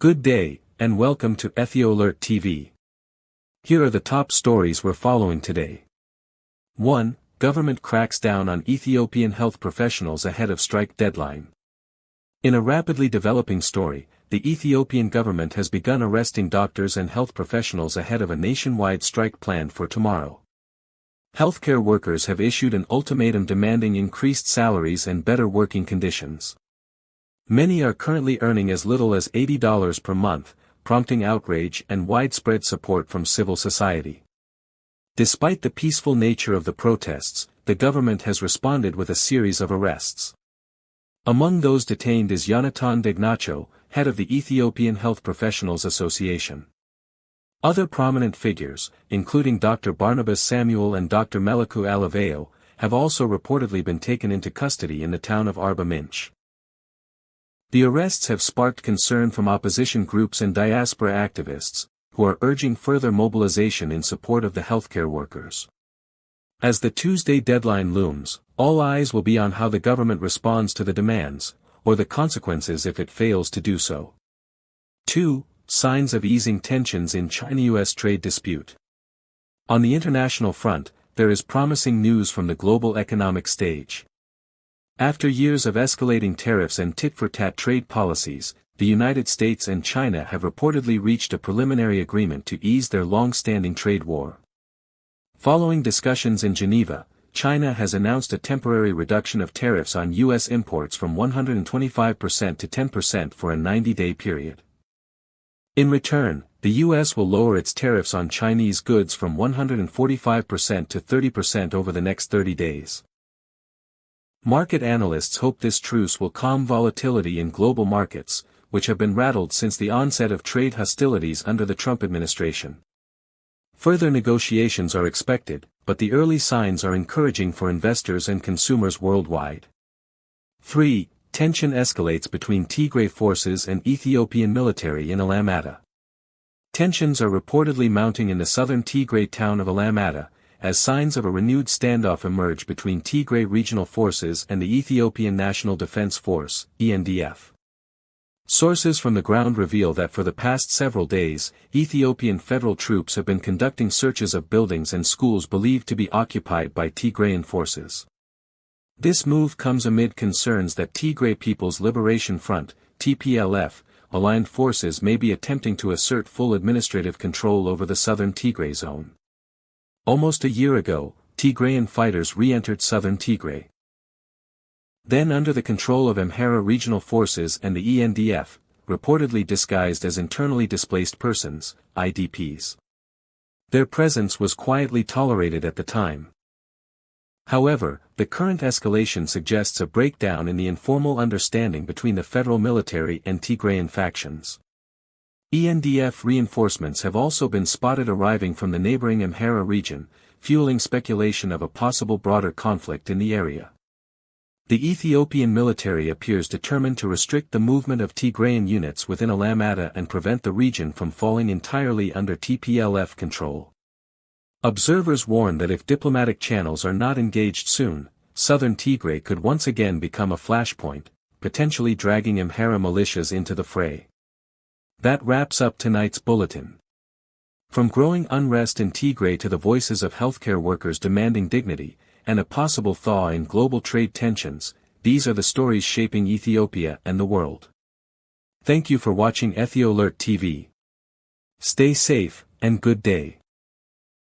Good day, and welcome to Alert TV. Here are the top stories we're following today. 1. Government cracks down on Ethiopian health professionals ahead of strike deadline. In a rapidly developing story, the Ethiopian government has begun arresting doctors and health professionals ahead of a nationwide strike planned for tomorrow. Healthcare workers have issued an ultimatum demanding increased salaries and better working conditions. Many are currently earning as little as $80 per month, prompting outrage and widespread support from civil society. Despite the peaceful nature of the protests, the government has responded with a series of arrests. Among those detained is Getachew, head of the Ethiopian Health Professionals Association. Other prominent figures, including Dr. Barnabas Samuel and Dr. Meleku Alaveo, have also reportedly been taken into custody in the town of Arba Minch. The arrests have sparked concern from opposition groups and diaspora activists, who are urging further mobilization in support of the healthcare workers. As the Tuesday deadline looms, all eyes will be on how the government responds to the demands, or the consequences if it fails to do so. 2. Signs of easing tensions in China-US trade dispute. On the international front, there is promising news from the global economic stage. After years of escalating tariffs and tit-for-tat trade policies, the United States and China have reportedly reached a preliminary agreement to ease their long-standing trade war. Following discussions in Geneva, China has announced a temporary reduction of tariffs on U.S. imports from 125% to 10% for a 90-day period. In return, the U.S. will lower its tariffs on Chinese goods from 145% to 30% over the next 30 days. Market analysts hope this truce will calm volatility in global markets, which have been rattled since the onset of trade hostilities under the Trump administration. Further negotiations are expected, but the early signs are encouraging for investors and consumers worldwide. 3. Tension escalates between Tigray forces and Ethiopian military in Alamata. Tensions are reportedly mounting in the southern Tigray town of Alamata, as signs of a renewed standoff emerge between Tigray regional forces and the Ethiopian National Defense Force, ENDF. Sources from the ground reveal that for the past several days, Ethiopian federal troops have been conducting searches of buildings and schools believed to be occupied by Tigrayan forces. This move comes amid concerns that Tigray People's Liberation Front, Tplf, aligned forces may be attempting to assert full administrative control over the southern Tigray zone. Almost a year ago, Tigrayan fighters re-entered southern Tigray. Then under the control of Amhara regional forces and the ENDF, reportedly disguised as internally displaced persons, IDPs. Their presence was quietly tolerated at the time. However, the current escalation suggests a breakdown in the informal understanding between the federal military and Tigrayan factions. ENDF reinforcements have also been spotted arriving from the neighboring Amhara region, fueling speculation of a possible broader conflict in the area. The Ethiopian military appears determined to restrict the movement of Tigrayan units within Alamata and prevent the region from falling entirely under Tplf control. Observers warn that if diplomatic channels are not engaged soon, southern Tigray could once again become a flashpoint, potentially dragging Amhara militias into the fray. That wraps up tonight's bulletin. From growing unrest in Tigray to the voices of healthcare workers demanding dignity, and a possible thaw in global trade tensions, these are the stories shaping Ethiopia and the world. Thank you for watching Alert TV. Stay safe, and good day.